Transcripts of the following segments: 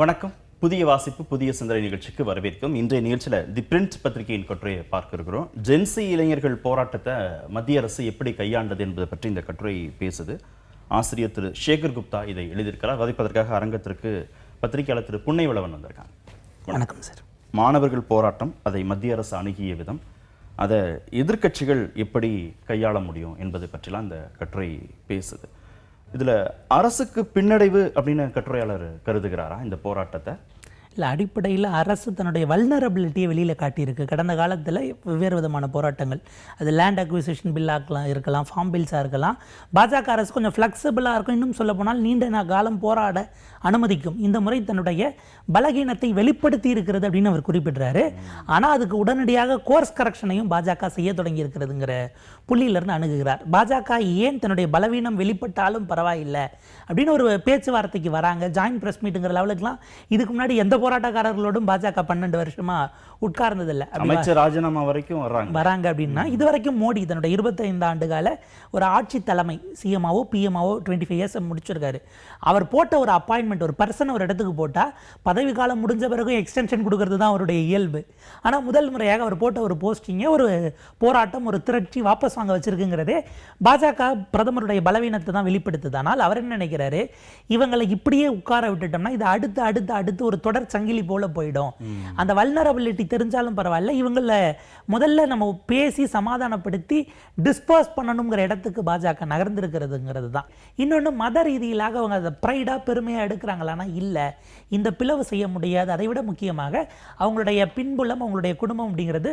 வணக்கம். புதிய வாசிப்பு புதிய சிந்தனை நிகழ்ச்சிக்கு வரவேற்கும். இன்றைய நிகழ்ச்சியில் தி பிரிண்ட் பத்திரிகையின் கட்டுரையை பார்க்க இருக்கிறோம். ஜென்சி இளைஞர்கள் போராட்டத்தை மத்திய அரசு எப்படி கையாண்டது என்பதை பற்றி இந்த கட்டுரை பேசுது. ஆசிரியர் திரு சேகர் குப்தா இதை எழுதியிருக்கிறார். வதைப்பதற்காக அரங்கத்திற்கு பத்திரிகையாளர் திரு புன்னைவளவன் வந்திருக்காங்க. வணக்கம் சார். மாணவர்கள் போராட்டம், அதை மத்திய அரசு அணுகிய விதம், அதை எதிர்க்கட்சிகள் எப்படி கையாள முடியும் என்பதை பற்றிலாம் இந்த கட்டுரை பேசுது. இதில் அரசுக்கு பின்னடைவு அப்படின்னு கட்டுரையாளர் கருதுகிறாரா இந்த போராட்டத்தை? இல்லை, அடிப்படையில் அரசு தன்னுடைய வல்னரபிலிட்டியை வெளியில் காட்டியிருக்கு. கடந்த காலத்தில் வெவ்வேறு விதமான போராட்டங்கள், அது லேண்ட் அக்விசிஷன் பில்லாக இருக்கலாம், ஃபார்ம் பில்ஸாக இருக்கலாம். பாஜக அரசு கொஞ்சம் ஃப்ளெக்சிபிளாக இருக்கும். இன்னும் சொல்ல போனால் நீண்ட காலம் போராட அனுமதிக்கும். இந்த முறை தன்னுடைய பலகீனத்தை வெளிப்படுத்தி இருக்கிறது அப்படின்னு அவர் குறிப்பிடுறாரு. ஆனால் அதுக்கு உடனடியாக கோர்ஸ் கரெக்ஷனையும் பாஜக செய்ய தொடங்கி இருக்கிறதுங்கிற புள்ளியிலிருந்து அணுகுகிறார். பாஜக ஏன் தன்னுடைய பலவீனம் வெளிப்பட்டாலும் பரவாயில்லை அப்படின்னு ஒரு பேச்சுவார்த்தைக்கு வராங்க. ஜாயின்ட் பிரஸ் மீட்டுங்கிற லெவலுக்குலாம் இதுக்கு முன்னாடி எந்த போராட்டக்காரர்களோடும் பாஜக 12 வருஷமா உட்கார்ந்ததில்லை. அமைச்சர் ராஜினாமா வரைக்கும் வராங்க அப்படின்னா இதுவரைக்கும் மோடி தன்னுடைய 25 ஆண்டு கால ஒரு ஆட்சி தலைமை சிஎம்ஆவோ பிஎம்ஆவோ 25 இயர்ஸ் முடிச்சிருக்காரு. அவர் போட்ட ஒரு அப்பாயின்மெண்ட், ஒரு பர்சன் ஒரு இடத்துக்கு போட்டால் பதவி காலம் முடிஞ்ச பிறகும் எக்ஸ்டென்ஷன் கொடுக்கறது தான் அவருடைய இயல்பு. ஆனால் முதல் முறையாக அவர் போட்ட ஒரு போஸ்டிங்கை ஒரு போராட்டம், ஒரு திரட்சி வாபஸ் வாங்க வச்சிருக்குங்கிறதே பாஜக பிரதமருடைய பலவீனத்தை தான் வெளிப்படுத்துது. ஆனால் அவர் என்ன நினைக்கிறாரு, இவங்களை இப்படியே உட்கார விட்டுட்டோம்னா இது அடுத்து அடுத்து அடுத்து ஒரு தொடர் சங்கிலி போல போயிடும். அந்த வல்னரபிலிட்டி தெரிஞ்சாலும் பரவாயில்ல, இவங்கள முதல்ல நம்ம பேசி சமாதானப்படுத்தி டிஸ்பர்ஸ் பண்ணணுங்கிற இடத்துக்கு பாஜக நகர்ந்திருக்கிறதுங்கிறது தான். இன்னொன்று, மத ரீதியிலாக அவங்க அதை ப்ரைடாக பெருமையாக எடுக்கிறாங்களான்னா இல்லை, இந்த பிளவு செய்ய முடியாது. அதை விட முக்கியமாக அவங்களுடைய பின்புலம், அவங்களுடைய குடும்பம் அப்படிங்கிறது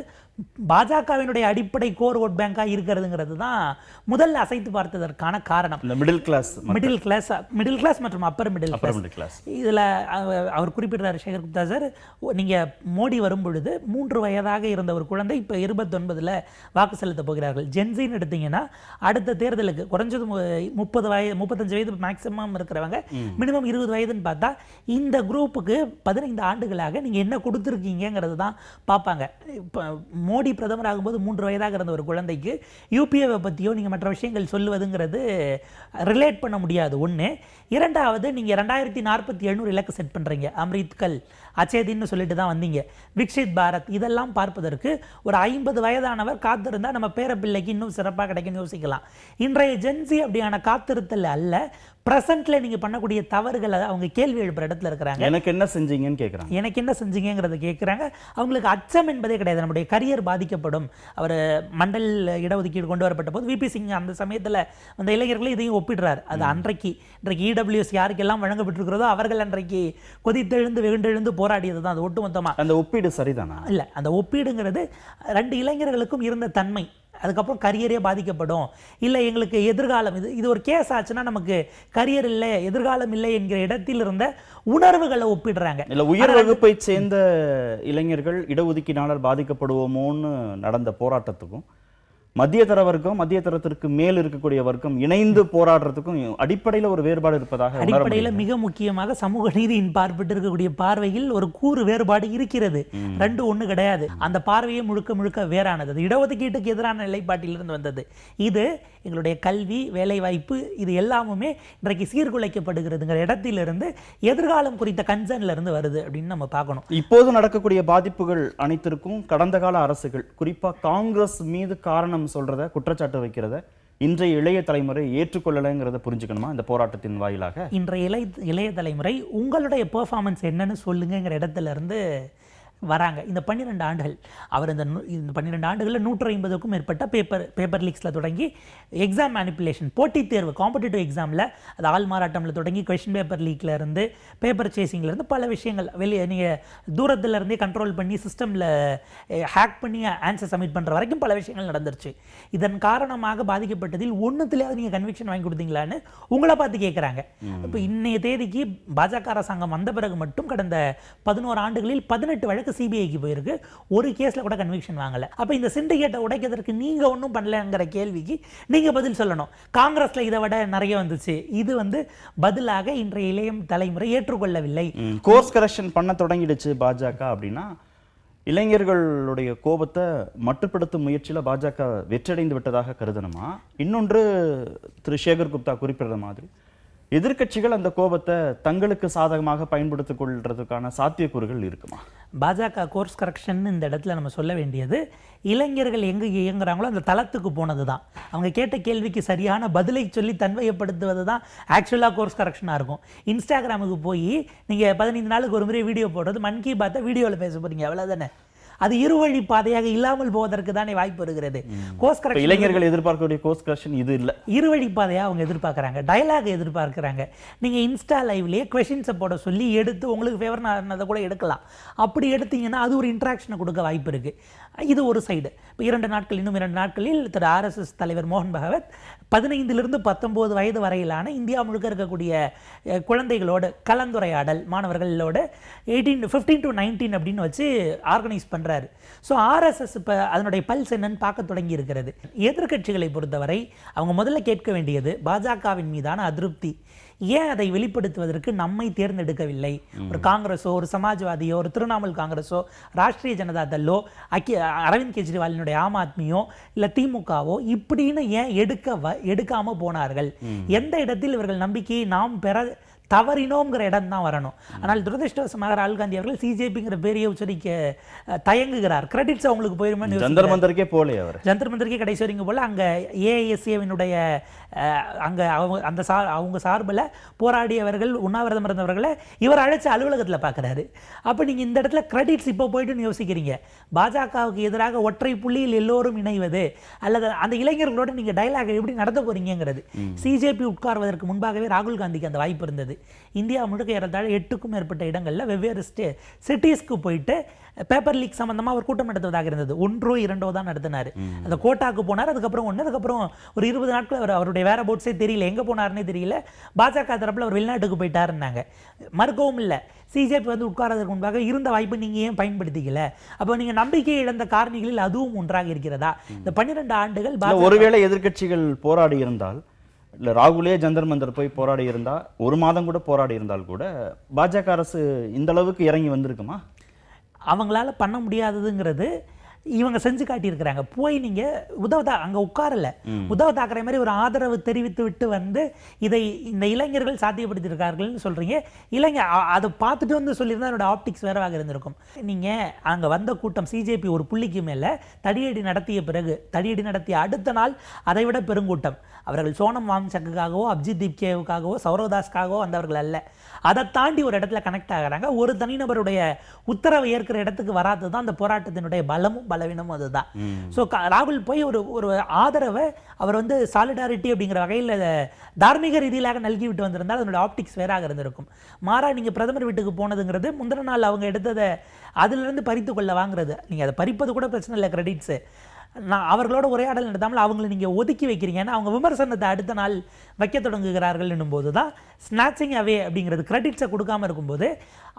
பாஜகவினுடைய அடிப்படை கோர் ஓட் பேங்காக இருக்கிறதுங்கிறது தான் முதல்ல அசைத்து பார்த்ததற்கான காரணம். மிடில் கிளாஸ் மற்றும் அப்பர் மிடில் கிளாஸ். இதில் அவர் குறிப்பிடுறார் சேகர் குப்தா சார், நீங்கள் மோடி வரும் பொழுது 3 வயதாக இருந்த ஒரு குழந்தை இப்போ 29 வாக்கு செலுத்த போகிறார்கள். ஜென்சின்னு எடுத்தீங்கன்னா அடுத்த தேர்தலுக்கு குறைஞ்சது 35 வயது மேக்சிமம் இருக்கிறவங்க, மினிமம் 20 வயதுன்னு பார்த்தா இந்த குரூப்புக்கு 15 ஆண்டுகளாக நீங்கள் என்ன கொடுத்துருக்கீங்கிறது தான் பார்ப்பாங்க. இப்போ மோடி பிரதமர் ஆகும்போது 3 வயதாக இருந்த ஒரு குழந்தைக்கு யூபிஏவை பற்றியோ நீங்கள் மற்ற விஷயங்கள் சொல்லுவதுங்கிறது ரிலேட் பண்ண முடியாது. ஒன்று. இரண்டாவது, நீங்கள் 2047 இலக்கு செட் பண்ணுறீங்க. அம்ரித்கல், அச்சேதின்னு சொல்லிட்டு தான் வந்தீங்க. விக்ஷித் பாரத், இதெல்லாம் பார்ப்பதற்கு ஒரு 50 வயதானவர் காத்திருந்தால் நம்ம பேரப்பிள்ளைக்கு இன்னும் சிறப்பாக கிடைக்குன்னு யோசிக்கலாம். இன்றைய ஜென்சி அப்படியான காத்திருத்தல் அல்ல, ப்ரெசென்ட்ல நீங்கள் பண்ணக்கூடிய தவறுகளை அவங்க கேள்வி எழுப்புற இடத்துல இருக்கிறாங்க. எனக்கு என்ன செஞ்சீங்கன்னு கேட்குறாங்க. எனக்கு என்ன செஞ்சீங்கிறத கேட்குறாங்க. அவங்களுக்கு அச்சம் என்பதே கிடையாது. நம்முடைய கரியர் பாதிக்கப்படும். அவர் மண்டல் இடஒதுக்கீடு கொண்டு வரப்பட்ட போது விபி சிங் அந்த சமயத்தில் அந்த இளைஞர்களை இதையும் ஒப்பிடுறார். அது இன்றைக்கு இடபிள்யூஎஸ் யாருக்கெல்லாம் வழங்கப்பட்டிருக்கிறதோ அவர்கள் அன்றைக்கு கொதித்தெழுந்து வெகுண்டெழுந்து போராடியது தான். அது ஒட்டுமொத்தமாக அந்த ஒப்பீடு சரிதானா? இல்லை, அந்த ஒப்பீடுங்கிறது 2 இளைஞர்களுக்கும் இருந்த தன்மை. அதுக்கப்புறம் கரியரே பாதிக்கப்படும், இல்லை எங்களுக்கு எதிர்காலம், இது ஒரு கேஸ் ஆச்சுன்னா நமக்கு கரியர் இல்லை, எதிர்காலம் இல்லை என்கிற இடத்தில் இருந்த உணர்வுகளை ஒப்பிடுறாங்க. இல்லை, உயர் வகுப்பை சேர்ந்த இளைஞர்கள் இடஒதுக்கீடாளர் பாதிக்கப்படுவோமோன்னு நடந்த போராட்டத்துக்கும் மத்திய தர வர்க்கம், மத்திய தரத்திற்கு மேல் இருக்கக்கூடிய வர்க்கம் இணைந்து போராடுறதுக்கும் அடிப்படையில் ஒரு வேறுபாடு இருப்பதாக, அடிப்படையில் மிக முக்கியமாக சமூக நீதியின் பார்ப்பட்டு இருக்கக்கூடிய பார்வையில் ஒரு கூறு வேறுபாடு இருக்கிறது. 2 ஒன்று கிடையாது. அந்த பார்வையை முழுக்க முழுக்க வேறானது. அது இடஒதுக்கீட்டுக்கு எதிரான நிலைப்பாட்டிலிருந்து வந்தது. இது எங்களுடைய கல்வி, வேலைவாய்ப்பு, இது எல்லாமுமே இன்றைக்கு சீர்குலைக்கப்படுகிறதுங்கிற இடத்திலிருந்து எதிர்காலம் குறித்த கன்சர்ன்ல இருந்து வருது அப்படின்னு நம்ம பார்க்கணும். இப்போது நடக்கக்கூடிய பாதிப்புகள் அனைத்திற்கும் கடந்த கால அரசுகள், குறிப்பாக காங்கிரஸ் மீது காரணம் சொல்றத, குற்றச்சாட்டு வைக்கிறத இன்றைய இளைய தலைமுறை ஏற்றுக்கொள்ளலைங்கிறத புரிஞ்சுக்கணுமா இந்த போராட்டத்தின் வாயிலாக? இன்றைய இளைய தலைமுறை உங்களுடைய பெர்ஃபார்மன்ஸ் என்னன்னு சொல்லுங்கிற இடத்துல இருந்து வராங்க. இந்த 12 ஆண்டுகள் அவர் இந்த 12 ஆண்டுகளில் 150க்கும் மேற்பட்ட பேப்பர் லீக்ஸில் தொடங்கி எக்ஸாம் மேனிப்புலேஷன், போட்டித் தேர்வு, காம்படிட்டிவ் எக்ஸாமில் அது ஆள் மாறாட்டமில் தொடங்கி கொஷின் பேப்பர் லீக்கில் இருந்து பேப்பர் சேசிங்லேருந்து பல விஷயங்கள் வெளியே நீங்கள் தூரத்தில் இருந்தே கண்ட்ரோல் பண்ணி சிஸ்டமில் ஹேக் பண்ணி ஆன்சர் சப்மிட் பண்ணுற வரைக்கும் பல விஷயங்கள் நடந்துருச்சு. இதன் காரணமாக பாதிக்கப்பட்டதில் ஒன்றுத்துலேயாவது நீங்கள் கன்விக்ஷன் வாங்கி கொடுத்தீங்களான்னு உங்களை பார்த்து கேட்குறாங்க. இப்போ இன்னைய தேதிக்கு பாஜக அரசாங்கம் வந்த பிறகு மட்டும் கடந்த 11 ஆண்டுகளில் 18 வழக்கு சிபிஐக்கு போயிருக்கு. ஒரு கேஸ்ல கூட கன்விக்ஷன் வாங்கல. அப்ப இந்த சிண்டிகேட்டை உடைக்கிறதுக்கு நீங்க ஒன்றும் பண்ணலங்கிற கேள்விக்கு நீங்க பதில் சொல்லணும். காங்கிரஸ்ல இதை விட நிறைய வந்துச்சு. இது பதிலாக இன்றைய இளைய தலைமுறை ஏற்றுக்கொள்ளவில்லை. கோர்ஸ் கரெக்ஷன் பண்ண தொடங்கிடுச்சு பாஜக அப்படின்னா இளைஞர்களுடைய கோபத்தை மட்டுப்படுத்தும் முயற்சியில் பாஜக வெற்றடைந்து விட்டதாக கருதணுமா? இன்னொன்று, திரு சேகர் குப்தா குறிப்பிடுற மாதிரி எதிர்க்கட்சிகள் அந்த கோபத்தை தங்களுக்கு சாதகமாக பயன்படுத்திக் கொள்றதுக்கான சாத்தியக்கூறுகள் இருக்குமா? பாஜக கோர்ஸ் கரெக்ஷன் இந்த இடத்துல நம்ம சொல்ல வேண்டியது, இளைஞர்கள் எங்கே இயங்குறாங்களோ அந்த தளத்துக்கு போனது தான். அவங்க கேட்ட கேள்விக்கு சரியான பதிலை சொல்லி தன்மையப்படுத்துவது தான் ஆக்சுவலாக கோர்ஸ் கரெக்ஷனாக இருக்கும். இன்ஸ்டாகிராமுக்கு போய் நீங்கள் 15 நாளுக்கு ஒரு முறை வீடியோ போடுறது, மன் கி பாத்தை வீடியோவில் பேச போகிறீங்க, அவ்வளோதானே. அது இருவழி பாதையாக இல்லாமல் போவதற்கு தானே வாய்ப்பு வருகிறது. கோர்ஸ் கரெக்ஷன் இளைஞர்கள் எதிர்பார்க்கக்கூடிய கோர்ஸ் கரெக்ஷன் இது இல்லை. இருவழி பாதையாக அவங்க எதிர்பார்க்குறாங்க, டயலாக் எதிர்பார்க்குறாங்க. நீங்கள் இன்ஸ்டா லைவ்லேயே கொஷின்ஸை போட சொல்லி எடுத்து உங்களுக்கு ஃபேவர்னானதை கூட எடுக்கலாம். அப்படி எடுத்தீங்கன்னா அது ஒரு இன்ட்ராக்ஷனை கொடுக்க வாய்ப்பு இருக்குது. இது ஒரு சைடு. இப்போ இன்னும் 2 நாட்களில் திரு RSS தலைவர் மோகன் பகவத் 15 to 19 வயது வரையிலான இந்தியா முழுக்க இருக்கக்கூடிய குழந்தைகளோடு கலந்துரையாடல், மாணவர்களோட 15 to 19 அப்படின்னு வச்சு ஆர்கனைஸ் பண்ணுறாரு. ஸோ RSS இப்போ அதனுடைய பல்ஸ் என்னன்னு பார்க்க தொடங்கி இருக்கிறது. எதிர்க்கட்சிகளை பொறுத்தவரை அவங்க முதல்ல கேட்க வேண்டியது பாஜகவின் மீதான அதிருப்தி. ஏன் அதை வெளிப்படுத்துவதற்கு நம்மை தேர்ந்தெடுக்கவில்லை? ஒரு காங்கிரஸோ, ஒரு சமாஜ்வாதியோ, ஒரு திரிணாமுல் காங்கிரஸோ, ராஷ்ட்ரிய ஜனதா தளோ, அரவிந்த் கெஜ்ரிவாலினுடைய ஆம் ஆத்மியோ, இல்லை திமுகவோ இப்படின்னு ஏன் எடுக்காம போனார்கள்? எந்த இடத்தில் இவர்கள் நம்பிக்கையை நாம் பெற தவறினோங்கிற இடம் தான் வரணும். ஆனால் துரதிருஷ்டவசமாக ராகுல் காந்தி அவர்கள் சிஜேபிங்கிற பேரையை உச்சரிக்க தயங்குகிறார். கிரெடிட்ஸ் அவங்களுக்கு போயிருமே. ஜந்தர் மந்தருக்கே போல, அவர் ஜந்தர் மந்தருக்கே கடைசி வரைக்கும் போல அங்கே ஏஐஎஸ்ஏவினுடைய அங்கே அவங்க சார்பில் போராடியவர்கள், உண்ணாவிரதம் இருந்தவர்களை இவர் அழைச்ச அலுவலகத்தில் பார்க்குறாரு. அப்போ நீங்கள் இந்த இடத்துல கிரெடிட்ஸ் இப்போ போயிட்டுன்னு யோசிக்கிறீங்க. பாஜகவுக்கு எதிராக ஒற்றை புள்ளியில் எல்லோரும் இணைவது அல்லது அந்த இளைஞர்களோடு நீங்கள் டைலாக் எப்படி நடத்த போறீங்கிறது. சிஜேபி உட்கார்வதற்கு முன்பாகவே ராகுல் காந்திக்கு அந்த வாய்ப்பு இருந்தது. இந்தியா முழுக்க ஏறத்தாழ 8க்கும் மேற்பட்ட இடங்களில் வெவ்வேறு சிட்டிஸ்க்கு போயிட்டு பேப்பர் லீக் சம்பந்தமா அவர் கூட்டம் நடத்துவதாக இருந்தது. 1 or 2 தான் நடத்தினார். அந்த கோட்டாக்கு போனார், அதுக்கப்புறம் ஒரு 20 நாட்கள் அவருடைய வேற போட்ஸே தெரியல, எங்க போனார்னே தெரியல. பாஜக தரப்புல அவர் வெளிநாட்டுக்கு போயிட்டாருன்னாங்க. மறுக்கவும் இல்லை. சிஜேபி வந்து உட்கார்றதுக்கு முன்பாக இருந்த வாய்ப்பு நீங்க ஏன் பயன்படுத்திக்கல? அப்போ நீங்க நம்பிக்கை இழந்த காரணிகளில் அதுவும் ஒன்றாக இருக்கிறதா? இந்த 12 ஆண்டுகள் ஒருவேளை எதிர்க்கட்சிகள் போராடி இருந்தால், இல்லை ராகுலே ஜந்தர் மந்தர் போய் போராடி இருந்தா, 1 மாதம் கூட போராடி இருந்தால் கூட பாஜக அரசு இந்த அளவுக்கு இறங்கி வந்திருக்குமா? அவங்களால பண்ண முடியாததுங்கிறது இவங்க செஞ்சு காட்டியிருக்கிறாங்க. போய் நீங்கள் அங்கே உட்காரல, உத்தவ் தாக்கரே மாதிரி ஒரு ஆதரவு தெரிவித்து விட்டு வந்து இதை இந்த இளைஞர்கள் சாத்தியப்படுத்தியிருக்கார்கள்னு சொல்கிறீங்க. அதை பார்த்துட்டு வந்து சொல்லியிருந்தா என்னோட ஆப்டிக்ஸ் வேறவாக இருந்திருக்கும். நீங்கள் அங்கே வந்த கூட்டம் சிஜேபி ஒரு புள்ளிக்கு மேலே தடியடி நடத்திய அடுத்த நாள் அதை விட பெருங்கூட்டம். அவர்கள் சோனம் வாங்சக்குக்காகவோ, அபிஜித் தீப்கேவுக்காகவோ, சௌரவ்தாஸ்க்காகவோ வந்தவர்கள் அல்ல. அதை தாண்டி ஒரு இடத்துல கனெக்ட் ஆகிறாங்க. ஒரு தனிநபருடைய உத்தரவை ஏற்கிற இடத்துக்கு வராது தான் அந்த போராட்டத்தினுடைய பலமும் பலவீனமும் அதுதான். ஸோ ராகுல் போய் ஒரு ஆதரவை அவர் வந்து சாலிடாரிட்டி அப்படிங்கிற வகையில் தார்மீக ரீதியிலாக நல்கி விட்டு வந்திருந்தால் அதனுடைய ஆப்டிக்ஸ் வேறாக இருந்திருக்கும். மாறா நீங்கள் பிரதமர் வீட்டுக்கு போனதுங்கிறது முந்தின நாள் அவங்க எடுத்ததை அதிலிருந்து பறித்து கொள்ள வாங்குறது. நீங்கள் அதை பறிப்பது கூட பிரச்சனை இல்லை, கிரெடிட்ஸு. நான் அவர்களோட உரையாடல் நடத்தாமல் அவங்களை நீங்கள் ஒதுக்கி வைக்கிறீங்க. ஏன்னா அவங்க விமர்சனத்தை அடுத்த நாள் வைக்க தொடங்குகிறார்கள் என்னும்போது தான் ஸ்நாச்சிங் அவே அப்படிங்கிறது. கிரெடிட்ஸை கொடுக்காம இருக்கும்போது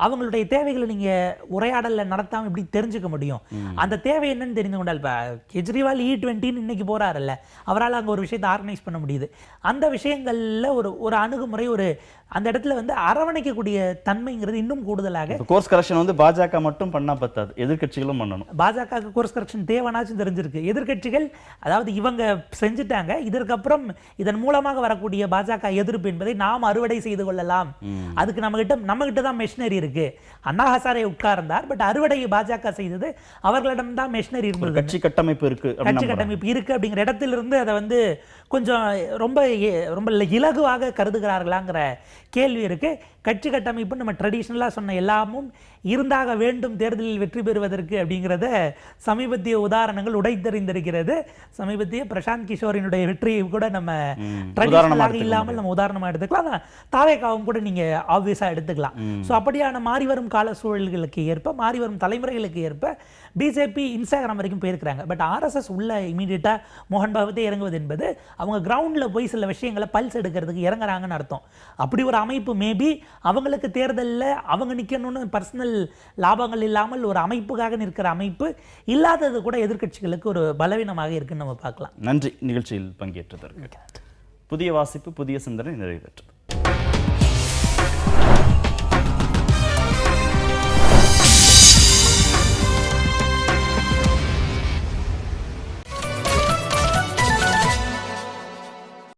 அவங்களுடைய தேவைகளை நீங்கள் உரையாடலில் நடத்தாமல் எப்படி தெரிஞ்சுக்க முடியும்? அந்த தேவை என்னன்னு தெரிந்து கொண்டால், இப்போ கெஜ்ரிவால் E20 இன்னைக்கு போகிறாருல்ல, அவரால் அங்கே ஒரு விஷயத்தை ஆர்கனைஸ் பண்ண முடியுது. அந்த விஷயங்களில் ஒரு அணுகுமுறை, அந்த இடத்துல வந்து அரவணைக்கக்கூடிய தன்மைங்கிறது இன்னும் கூடுதலாக. கோர்ஸ் கரெக்ஷன் வந்து பாஜக மட்டும் பண்ணா பத்தாது, எதிர்க்கட்சிகளும் பண்ணணும். பாஜக கோர்ஸ் கரெக்ஷன் தேவைனாச்சும் தெரிஞ்சிருக்கு. எதிர்க்கட்சிகள் அதாவது இவங்க செஞ்சுட்டாங்க, இதற்கப்புறம் இதன் மூலமாக வரக்கூடிய பாஜக எதிர்ப்பு என்பதை நாம் அறுவடை செய்து கொள்ளலாம். அதுக்கு நம்ம கிட்ட தான் மெஷினரி இருக்கு. அண்ணா ஹசாரே உட்கார்ந்தார், பட் அறுவடையை பாஜக செய்தது அவர்களிடம் தான் மெஷினரி இருந்தது. கட்சி கட்டமைப்பு இருக்கு அப்படிங்கிற இடத்திலிருந்து அதை வந்து கொஞ்சம் ரொம்ப இலகுவாக கருதுகிறார்களாங்கிற கேள்வி இருக்கு. கட்சி கட்டமைப்பு நம்ம ட்ரெடிஷ்னலாக சொன்ன எல்லாமும் இருந்தாக வேண்டும் தேர்தலில் வெற்றி பெறுவதற்கு அப்படிங்கிறத சமீபத்திய உதாரணங்கள் உடைத்தறிந்திருக்கிறது. சமீபத்திய பிரசாந்த் கிஷோரினுடைய வெற்றியை கூட நம்ம ட்ரெடிஷ்னலாக இல்லாமல் நம்ம உதாரணமாக எடுத்துக்கலாம். தாவேகாவும் கூட நீங்க ஆப்வியஸாக எடுத்துக்கலாம். ஸோ அப்படியான மாறி வரும் கால சூழல்களுக்கு ஏற்ப, மாறி வரும் தலைமுறைகளுக்கு ஏற்ப பிஜேபி இன்ஸ்டாகிராம் வரைக்கும் போயிருக்கிறாங்க. பட் RSS உள்ள இமீடியட்டாக மோகன் பகவத்தை இறங்குவது என்பது அவங்க கிரவுண்டில் போய் சில விஷயங்களை பல்ஸ் எடுக்கிறதுக்கு இறங்குறாங்கன்னு அர்த்தம். அப்படி ஒரு அமைப்பு மேபி அவங்களுக்கு தேர்தலில் அவங்க நிற்கணும்னு பர்சனல் லாபங்கள் இல்லாமல் ஒரு அமைப்புக்காக நிற்கிற அமைப்பு இல்லாதது கூட எதிர்க்கட்சிகளுக்கு ஒரு பலவீனமாக இருக்குன்னு நம்ம பார்க்கலாம். நன்றி நிகழ்ச்சியில் பங்கேற்றதற்கு. புதிய வாசிப்பு, புதிய சிந்தனை நிறைவேற்றது.